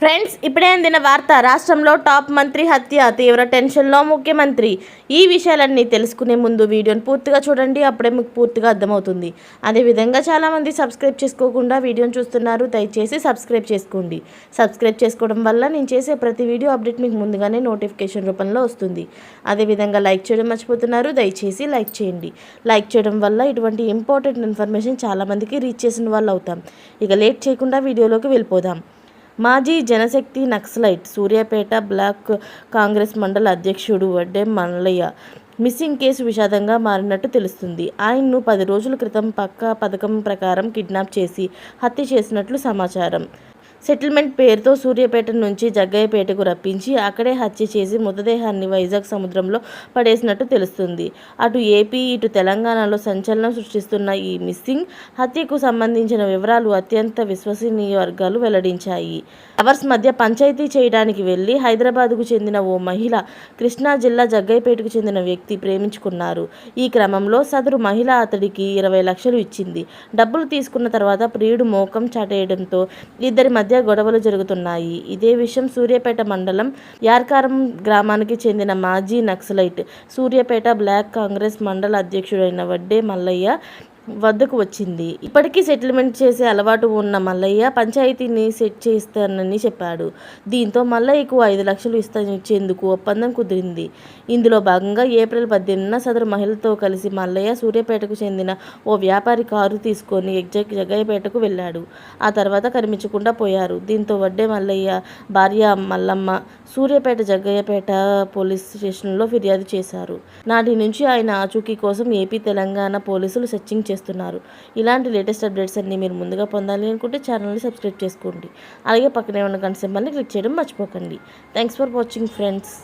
Friends, ఇప్పుడే అందిన వార్త. రాష్ట్రంలో టాప్ మంత్రి హత్య, తీవ్ర టెన్షన్లో ముఖ్యమంత్రి. ఈ విషయాలన్నీ తెలుసుకునే ముందు వీడియోని పూర్తిగా చూడండి, అప్పుడే మీకు పూర్తిగా అర్థమవుతుంది. అదేవిధంగా చాలామంది సబ్స్క్రైబ్ చేసుకోకుండా వీడియోని చూస్తున్నారు, దయచేసి సబ్స్క్రైబ్ చేసుకోండి. సబ్స్క్రైబ్ చేసుకోవడం వల్ల నేను చేసే ప్రతి వీడియో అప్డేట్ మీకు ముందుగానే నోటిఫికేషన్ రూపంలో వస్తుంది. అదేవిధంగా లైక్ చేయడం మర్చిపోతున్నారు, దయచేసి లైక్ చేయండి. లైక్ చేయడం వల్ల ఇటువంటి ఇంపార్టెంట్ ఇన్ఫర్మేషన్ చాలామందికి రీచ్ చేసిన వాళ్ళు అవుతాం. ఇక లేట్ చేయకుండా వీడియోలోకి వెళ్ళిపోదాం. మాజీ జనశక్తి నక్సలైట్, సూర్యాపేట బ్లాక్ కాంగ్రెస్ మండల అధ్యక్షుడు వడ్డే మల్లయ్య మిస్సింగ్ కేసు విషాదంగా మారినట్టు తెలుస్తుంది. ఆయన్ను 10 రోజుల క్రితం పక్కా పథకం ప్రకారం కిడ్నాప్ చేసి హత్య చేసినట్లు సమాచారం. సెటిల్మెంట్ పేరుతో సూర్యాపేట నుంచి జగ్గయ్యపేటకు రప్పించి అక్కడే హత్య చేసి మృతదేహాన్ని వైజాగ్ సముద్రంలో పడేసినట్టు తెలుస్తుంది. అటు ఏపీ, ఇటు తెలంగాణలో సంచలనం సృష్టిస్తున్న ఈ మిస్సింగ్ హత్యకు సంబంధించిన వివరాలు అత్యంత విశ్వసనీయ వర్గాలు వెల్లడించాయి. లవర్స్ మధ్య పంచాయతీ చేయడానికి వెళ్లి హైదరాబాద్కు చెందిన ఓ మహిళ, కృష్ణా జిల్లా జగ్గయ్యపేటకు చెందిన వ్యక్తి ప్రేమించుకున్నారు. ఈ క్రమంలో సదరు మహిళ అతడికి 20 లక్షలు ఇచ్చింది. డబ్బులు తీసుకున్న తర్వాత ప్రియుడు మోకం చాటేయడంతో ఇద్దరి మధ్య గొడవలు జరుగుతున్నాయి. ఇదే విషయం సూర్యాపేట మండలం యార్కారం గ్రామానికి చెందిన మాజీ నక్సలైట్, సూర్యాపేట బ్లాక్ కాంగ్రెస్ మండల అధ్యక్షుడైన వడ్డే మల్లయ్య వద్దకు వచ్చింది. ఇప్పటికీ సెటిల్మెంట్ చేసే అలవాటు ఉన్న మల్లయ్య పంచాయతీని సెట్ చేస్తానని చెప్పాడు. దీంతో మల్లయ్యకు 5 లక్షలు ఇచ్చేందుకు ఒప్పందం కుదిరింది. ఇందులో భాగంగా ఏప్రిల్ 18న సదరు మహిళతో కలిసి మల్లయ్య సూర్యాపేటకు చెందిన ఓ వ్యాపారి కారు తీసుకొని జగ్గయ్యపేటకు వెళ్ళాడు. ఆ తర్వాత కనిపించకుండా పోయారు. దీంతో వడ్డే మల్లయ్య భార్య మల్లమ్మ సూర్యాపేట జగ్గయ్యపేట పోలీస్ స్టేషన్లో ఫిర్యాదు చేశారు. నాటి నుంచి ఆయన ఆచూకీ కోసం ఏపీ, తెలంగాణ పోలీసులు సెర్చింగ్ చేస్తున్నారు. ఇలాంటి లేటెస్ట్ అప్డేట్స్ అన్ని మీరు ముందుగా పొందాలి అనుకుంటే ఛానల్ని సబ్స్క్రైబ్ చేసుకోండి. అలాగే పక్కనే ఉన్న గంట సింబల్ని క్లిక్ చేయడం మర్చిపోకండి. Thanks for watching friends.